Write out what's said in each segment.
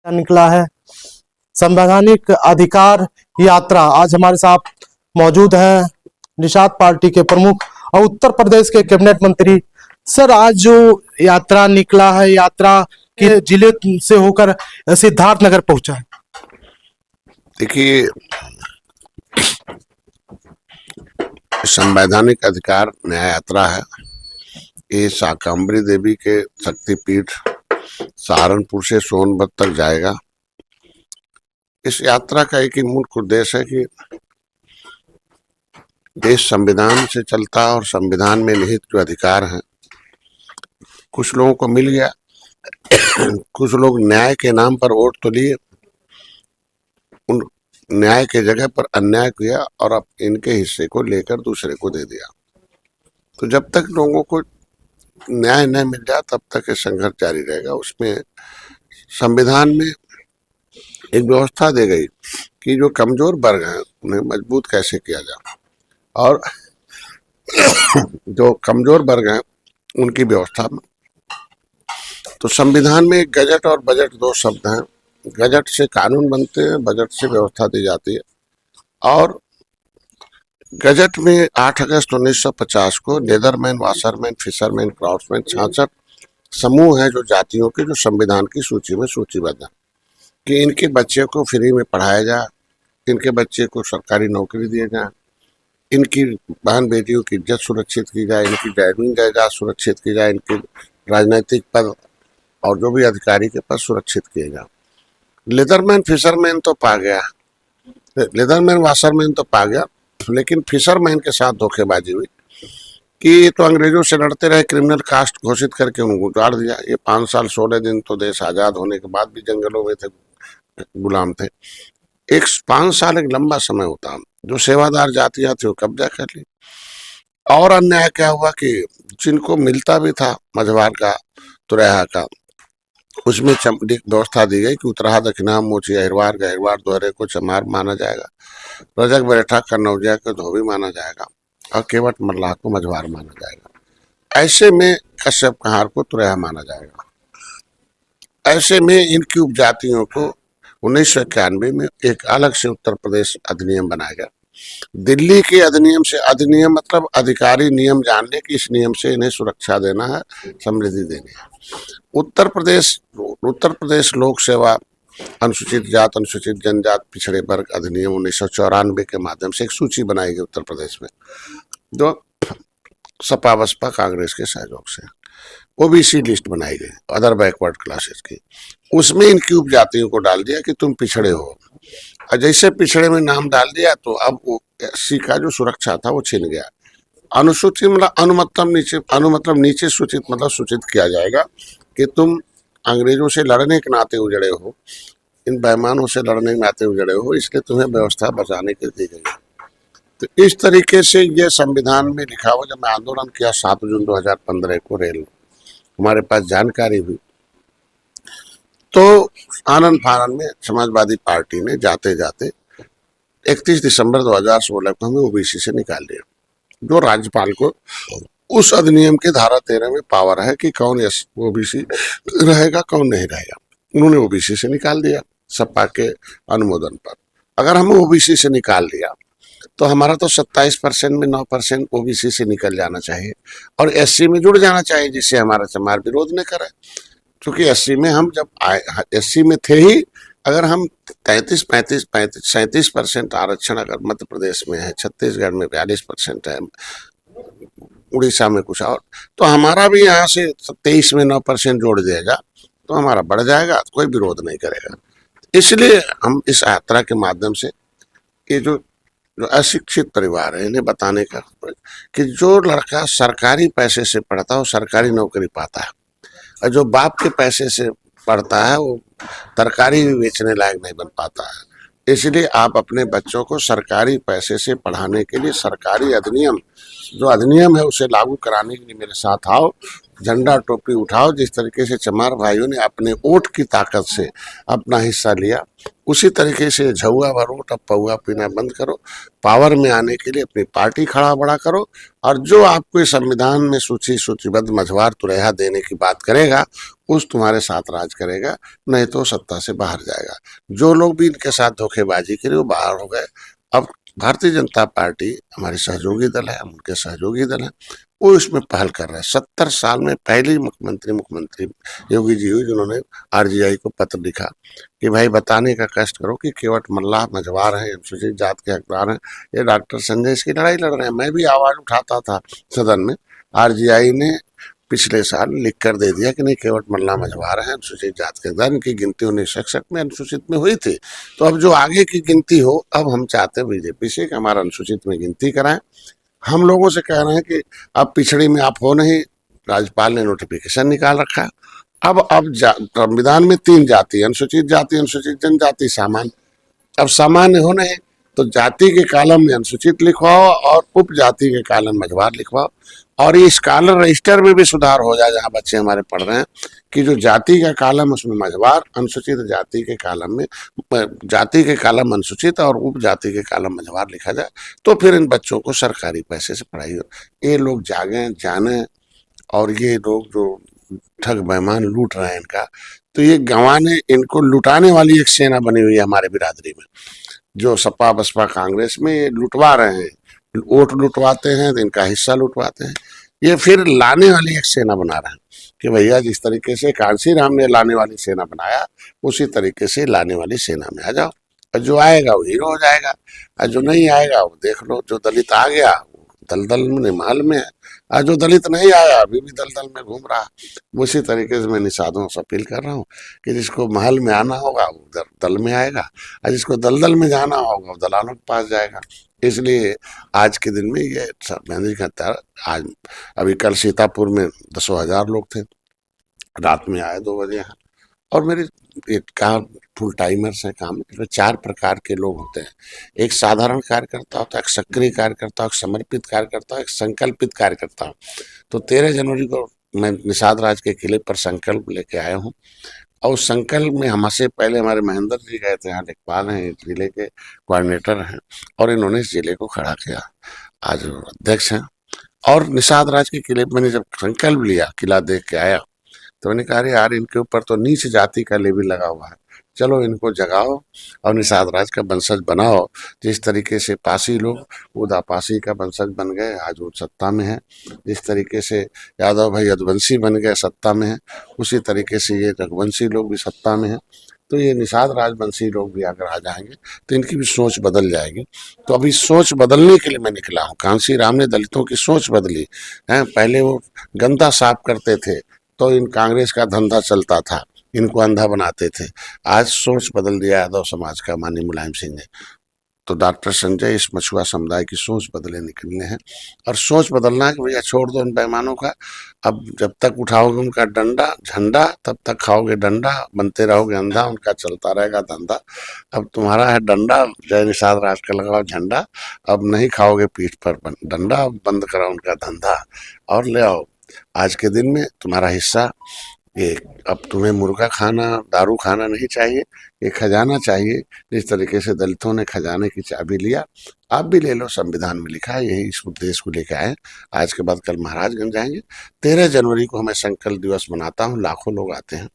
निकला है संवैधानिक अधिकार यात्रा। आज हमारे साथ मौजूद हैं निषाद पार्टी के प्रमुख और उत्तर प्रदेश के कैबिनेट मंत्री। सर, आज जो यात्रा निकला है, यात्रा के जिले से होकर सिद्धार्थनगर पहुंचा है। देखिए, संवैधानिक अधिकार न्याय यात्रा है। ये शाकंभरी देवी के शक्तिपीठ सहारनपुर से सोनभद्र तक जाएगा। इस यात्रा का एक ही मुख्य उद्देश्य है कि देश संविधान से चलता है और संविधान में निहित जो अधिकार हैं कुछ लोगों को मिल गया। कुछ लोग न्याय के नाम पर वोट तो लिए, उन न्याय के जगह पर अन्याय किया और अब इनके हिस्से को लेकर दूसरे को दे दिया। तो जब तक लोगों को न्याय न मिल जाए तब तक ये संघर्ष जारी रहेगा। उसमें संविधान में एक व्यवस्था दी गई कि जो कमजोर वर्ग हैं उन्हें मजबूत कैसे किया जाए, और जो कमजोर वर्ग हैं उनकी व्यवस्था में। तो संविधान में गजट और बजट दो शब्द हैं। गजट से कानून बनते हैं, बजट से व्यवस्था दी जाती है। और गजट में 8 अगस्त 1950 को लेदरमैन, वाशरमैन, फिशरमैन, क्राफ्ट्समैन 66 समूह हैं जो जातियों के, जो संविधान की सूची में सूचीबद्ध है कि इनके बच्चे को फ्री में पढ़ाया जाए, इनके बच्चे को सरकारी नौकरी दिए जाए, इनकी बहन बेटियों की इज्जत सुरक्षित की जाए, इनकी जमीन जायदाद सुरक्षित की जाए, इनके राजनीतिक पद और जो भी अधिकारी के पद सुरक्षित किए जाए। लेदरमैन, फिशरमैन तो पा गया, लेदरमैन, वाशरमैन तो पा गया, लेकिन फिशरमैन के साथ धोखेबाजी हुई कि तो अंग्रेजों से लड़ते रहे, क्रिमिनल कास्ट घोषित करके उनको उतार दिया। ये 5 साल 16 दिन तो देश आजाद होने के बाद भी जंगलों में थे, गुलाम थे। 5 साल एक लंबा समय होता। जो सेवादार जातियां थी वो कब्जा कर ली। और अन्याय क्या हुआ कि जिनको मिलता भी था मझवार का, तुरैया का, उसमें व्यवस्था दी गई कि उत्तराहा, दक्षिणा, मोची, अहिरवार, गहिरवार, दोहरे को चमार माना जाएगा, रजक, बरेठा, कन्नौजिया को धोबी माना जाएगा और केवट मल्लाह को मझवार माना जाएगा। ऐसे में कश्यप कहार को तुरैया माना जाएगा। ऐसे में इनकी उपजातियों को 1991 में एक अलग से उत्तर प्रदेश अधिनियम बनाया गया। दिल्ली के अधिनियम से, अधिनियम मतलब अधिकारी नियम जान ले कि इस नियम से इन्हें सुरक्षा देना है, समृद्धि देनी है। उत्तर प्रदेश लोक सेवा अनुसूचित जात, अनुसूचित जनजात, पिछड़े वर्ग अधिनियम 1994 के माध्यम से एक सूची बनाई गई उत्तर प्रदेश में, जो सपा बसपा कांग्रेस के सहयोग से ओबीसी लिस्ट बनाई गई, अदर बैकवर्ड क्लासेस की। उसमें इनकी उपजातियों को डाल दिया कि तुम पिछड़े हो, और जैसे पिछड़े में नाम डाल दिया तो अब वो एससी का जो सुरक्षा था वो छिन गया। अनुसूचित मतलब अनुमतलब नीचे सूचित मतलब सूचित किया जाएगा कि तुम अंग्रेजों से लड़ने के नाते उजड़े हो, इन बेईमानों से लड़ने के नाते उजड़े हो, इसलिए तुम्हें व्यवस्था बचाने के दी गई। तो इस तरीके से ये संविधान में लिखा हुआ। जब मैं आंदोलन किया 7 जून 2015 को, रेल हमारे पास जानकारी हुई तो आनंद फानंद में समाजवादी पार्टी ने जाते जाते 31 दिसंबर 2016 को हमें ओबीसी से निकाल दिया। जो राज्यपाल को उस अधिनियम के धारा 13 में पावर है कि कौन ओबीसी रहेगा कौन नहीं रहेगा, उन्होंने ओबीसी से निकाल दिया सपा के अनुमोदन पर। अगर हमें ओबीसी से निकाल दिया तो हमारा तो 27% में 9% ओबीसी से निकल जाना चाहिए और एससी में जुड़ जाना चाहिए, जिससे हमारा चमार विरोध न करे। क्योंकि एससी में हम जब एससी में थे ही, अगर हम 37% आरक्षण अगर मध्य प्रदेश में है, छत्तीसगढ़ में 42% है, उड़ीसा में कुछ और, तो हमारा भी यहाँ से 23 में 9% जोड़ दिएगा तो हमारा बढ़ जाएगा, तो कोई विरोध नहीं करेगा। इसलिए हम इस यात्रा के माध्यम से ये जो अशिक्षित परिवार है इन्हें बताने का कि जो लड़का सरकारी पैसे से पढ़ता है वो सरकारी नौकरी पाता है, और जो बाप के पैसे से पढ़ता है वो तरकारी भी बेचने लायक नहीं बन पाता है। इसलिए आप अपने बच्चों को सरकारी पैसे से पढ़ाने के लिए सरकारी अधिनियम, जो अधिनियम है उसे लागू कराने के लिए मेरे साथ आओ, झंडा टोपी उठाओ। जिस तरीके से चमार भाइयों ने अपने वोट की ताकत से अपना हिस्सा लिया, उसी तरीके से झुआ भरो तब पौआ पीना बंद करो, पावर में आने के लिए अपनी पार्टी खड़ा बड़ा करो, और जो आपको इस संविधान में सूचीबद्ध मझवार तुरैया देने की बात करेगा उस तुम्हारे साथ राज करेगा, नहीं तो सत्ता से बाहर जाएगा। जो लोग भी इनके साथ धोखेबाजी करे वो बाहर हो गए। अब भारतीय जनता पार्टी हमारी सहयोगी दल है, हम उनके सहयोगी दल हैं, वो इसमें पहल कर रहे हैं। 70 साल में पहली मुख्यमंत्री योगी जी हुई जिन्होंने आरजीआई को पत्र लिखा कि भाई बताने का कष्ट करो कि केवट मल्लाह मझवार हैं, अनुसूचित जात के हकदार हैं। ये डॉक्टर संजय इसकी लड़ाई लड़ रहे हैं। मैं भी आवाज उठाता था सदन में, आरजीआई ने पिछले साल लिख कर दे दिया कि नहीं, केवट मल्लाह मझवार हैं, अनुसूचित जात के हकदार, इनकी गिनती 1961 में अनुसूचित में हुई थी। तो अब जो आगे की गिनती हो, अब हम चाहते हैं बीजेपी से कि हमारा अनुसूचित में गिनती कराएं। हम लोगों से कह रहे हैं कि अब पिछड़ी में आप हो नहीं, राज्यपाल ने नोटिफिकेशन निकाल रखा। अब संविधान में 3 जाति, अनुसूचित जाति, अनुसूचित जनजाति, सामान्य। अब सामान्य हो नहीं तो जाति के कॉलम में अनुसूचित लिखवाओ और उप जाति के कॉलम मझवार लिखवाओ, और ये स्कॉलर रजिस्टर में भी सुधार हो जाए जहाँ बच्चे हमारे पढ़ रहे हैं कि जो जाति का कॉलम उसमें मझवार, अनुसूचित जाति के कॉलम में जाति के कॉलम अनुसूचित और उप जाति के कॉलम मझवार लिखा जाए, तो फिर इन बच्चों को सरकारी पैसे से पढ़ाई हो। ये लोग जागे जाने, और ये लोग जो ठग बेईमान लूट रहे हैं इनका, तो ये गंवाने इनको लुटाने वाली एक सेना बनी हुई है हमारे बिरादरी में। जो सपा बसपा कांग्रेस में ये लुटवा रहे हैं, वोट लुटवाते हैं तो इनका हिस्सा लुटवाते हैं। ये फिर लाने वाली एक सेना बना रहे हैं कि भैया जिस तरीके से कांसी राम ने लाने वाली सेना बनाया उसी तरीके से लाने वाली सेना में आ जाओ, और जो आएगा वो हीरो हो जाएगा, और जो नहीं आएगा वो देख लो, जो दलित आ गया वो दलदल में महल में है, और जो दलित नहीं आया अभी भी दलदल में घूम रहा। उसी तरीके से मैं निषादों से अपील कर रहा हूँ कि जिसको महल में आना होगा वो दल में आएगा, और जिसको दलदल में जाना होगा वो दलालों के पास जाएगा। इसलिए आज के दिन में ये गांधी का हत्या, आज अभी कल सीतापुर में 10,000 लोग थे, रात में आए 2 बजे यहाँ। और मेरे एक काम फुल टाइमर्स है काम, इसमें 4 प्रकार के लोग होते हैं। एक साधारण कार्यकर्ता होता है, एक सक्रिय कार्यकर्ता, एक समर्पित कार्यकर्ता, एक संकल्पित कार्यकर्ता। तो 13 जनवरी को मैं निषाद राज के किले पर संकल्प लेके आया हूँ, और उस संकल्प में हमसे पहले हमारे महेंद्र जी गए थे, यहाँ लेखपाल हैं, जिले के कोऑर्डिनेटर हैं, और इन्होंने इस जिले को खड़ा किया, आज अध्यक्ष हैं। और निषाद राज के किले पर मैंने जब संकल्प लिया, किला देख के आया, तो मैंने कहा यार इनके ऊपर तो नीच जाति का लेबल लगा हुआ है, चलो इनको जगाओ और निषाद राज का वंशज बनाओ। जिस तरीके से पासी लोग उदा पासी का वंशज बन गए, आज वो सत्ता में है। जिस तरीके से यादव भाई यदुवंशी बन गए, सत्ता में है, उसी तरीके से ये रघुवंशी लोग भी सत्ता में है। तो ये निषाद राजवंशी लोग भी अगर आ जाएंगे तो इनकी भी सोच बदल जाएगी। तो अभी सोच बदलने के लिए मैं निकला हूँ। कांसी राम ने दलितों की सोच बदली है। पहले वो गंदा साफ करते थे तो इन कांग्रेस का धंधा चलता था, इनको अंधा बनाते थे। आज सोच बदल दिया यादव समाज का माननीय मुलायम सिंह ने। तो डॉक्टर संजय इस मछुआ समुदाय की सोच बदले निकलने हैं, और सोच बदलना है कि भैया छोड़ दो इन बेईमानों का। अब जब तक उठाओगे उनका डंडा झंडा तब तक खाओगे डंडा, बनते रहोगे अंधा, उनका चलता रहेगा धंधा। अब तुम्हारा है डंडा, जय निषाद राज का लगाओ झंडा, अब नहीं खाओगे पीठ पर डंडा, बंद कराओ उनका धंधा और ले आओ आज के दिन में तुम्हारा हिस्सा। ये अब तुम्हें मुर्गा खाना दारू खाना नहीं चाहिए, ये खजाना चाहिए। जिस तरीके से दलितों ने खजाने की चाबी लिया, आप भी ले लो, संविधान में लिखा है, यही इस उद्देश्य को लेकर आए। आज के बाद कल महाराजगंज जाएंगे। 13 जनवरी को हमें संकल्प दिवस मनाता हूँ, लाखों लोग आते हैं।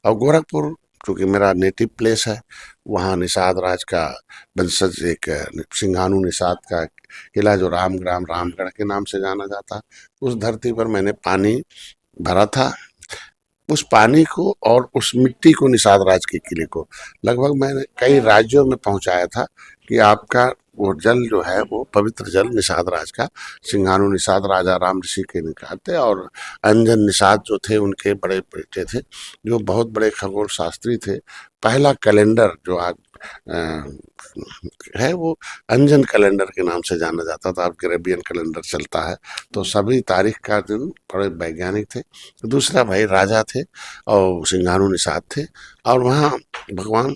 और गोरखपुर चूँकि मेरा नेटिव प्लेस है, वहाँ निषाद राज का वंशज एक सिंघानू निषाद का किला जो रामग्राम रामगढ़ के नाम से जाना जाता, उस धरती पर मैंने पानी भरा था। उस पानी को और उस मिट्टी को निषाद राज के किले को लगभग मैंने कई राज्यों में पहुंचाया था कि आपका वो जल जो है वो पवित्र जल निषाद राज का, सिंघानू निषाद राजा राम ऋषि के निकालते, और अंजन निषाद जो थे उनके बड़े बेटे थे जो बहुत बड़े खगोल शास्त्री थे। पहला कैलेंडर जो आज है वो अंजन कैलेंडर के नाम से जाना जाता था, अब ग्रेबियन कैलेंडर चलता है। तो सभी तारीख का दिन बड़े वैज्ञानिक थे। दूसरा भाई राजा थे और सिंघानू निषाद थे, और वहाँ भगवान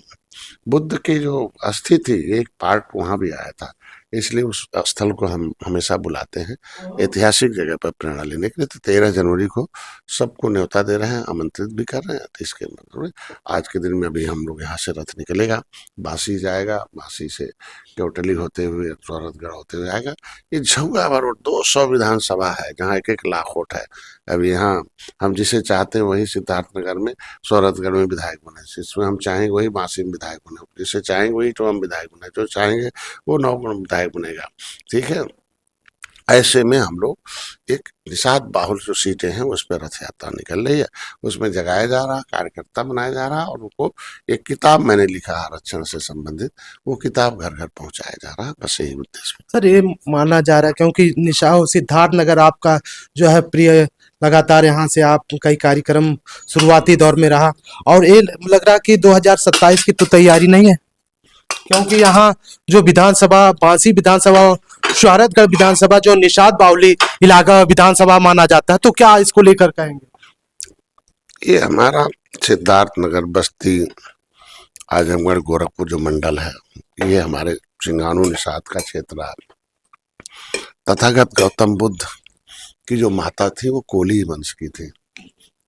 बुद्ध की जो अस्थि थी एक पार्ट वहाँ भी आया था। इसलिए उस स्थल को हम हमेशा बुलाते हैं ऐतिहासिक जगह पर प्रेरणा लेने के लिए। तो 13 जनवरी को सबको न्योता दे रहे हैं, आमंत्रित भी कर रहे हैं। तो इसके मतलब में आज के दिन में अभी हम लोग यहाँ से रथ निकलेगा, बासी जाएगा, बासी से केवटली होते हुए सौरथगढ़ होते हुए आएगा। ये झुग्गा रोड 200 विधानसभा है जहाँ 1-1 लाख वोट है। अब यहाँ हम जिसे चाहते हैं वही सिद्धार्थनगर में सौरथगढ़ में विधायक बने, जिसमें हम चाहेंगे वही बासी में विधायक बने, जिसे चाहेंगे वही तो हम विधायक बने, जो चाहेंगे वो नौगुण विधायक बनेगा। ठीक है, ऐसे में हम लोग एक निषाद बाहुल जो सीटें हैं उस पर रथ यात्रा निकल रही है, उसमें जगाया जा रहा, कार्यकर्ता बनाया जा रहा, और उनको एक किताब मैंने लिखा आरक्षण से संबंधित, वो किताब घर घर पहुंचाया जा रहा। बस यही उद्देश्य। सर ये माना जा रहा है क्योंकि निशाह सिद्धार्थनगर आपका जो है प्रिय, लगातार यहाँ से आप कई कार्यक्रम शुरुआती दौर में रहा, और ये लग रहा कि 2027 की तो तैयारी नहीं है, क्योंकि यहाँ जो विधानसभा बांसी विधानसभा और शौहरतगढ़ विधानसभा जो निषाद बावली इलाका विधानसभा माना जाता है, तो क्या इसको लेकर कहेंगे? ये हमारा सिद्धार्थनगर, बस्ती, आजमगढ़, गोरखपुर जो मंडल है, ये हमारे सिंगानू निषाद का क्षेत्र है। तथागत गौतम बुद्ध की जो माता थी वो कोली वंश की थी,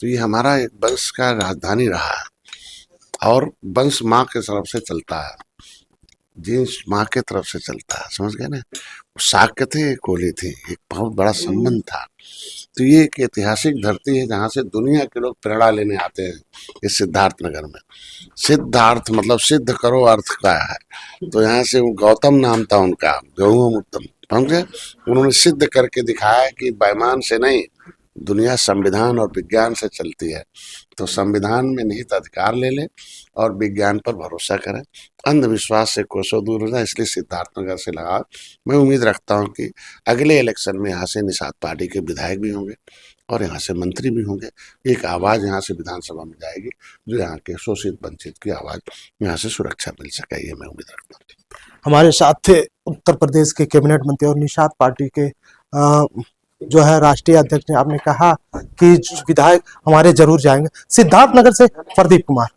तो ये हमारा एक वंश का राजधानी रहा है, और वंश माँ के तरफ से चलता है, जींस माँ के तरफ से चलता है, समझ गए ना। शाक्य थे, कोली थी, एक बहुत बड़ा संबंध था। तो ये एक ऐतिहासिक धरती है जहाँ से दुनिया के लोग प्रेरणा लेने आते हैं इस सिद्धार्थनगर में। सिद्धार्थ मतलब सिद्ध करो अर्थ का है, तो यहाँ से वो गौतम नाम था उनका, गौतम उत्तम, समझे। उन्होंने सिद्ध करके दिखाया कि बेईमान से नहीं, दुनिया संविधान और विज्ञान से चलती है। तो संविधान में निहित अधिकार ले लें और विज्ञान पर भरोसा करें, अंधविश्वास से कोसों दूर हो जाए। इसलिए सिद्धार्थनगर से लगा, मैं उम्मीद रखता हूं कि अगले इलेक्शन में यहाँ से निषाद पार्टी के विधायक भी होंगे और यहाँ से मंत्री भी होंगे। एक आवाज़ यहाँ से विधानसभा में जाएगी जो यहाँ के शोषित वंचित की आवाज़ यहाँ से सुरक्षा मिल सके, ये मैं उम्मीद रखता हूँ। हमारे साथ थे उत्तर प्रदेश के कैबिनेट मंत्री और निषाद पार्टी के जो है राष्ट्रीय अध्यक्ष ने आपने कहा कि विधायक हमारे जरूर जाएंगे। सिद्धार्थनगर से प्रदीप कुमार।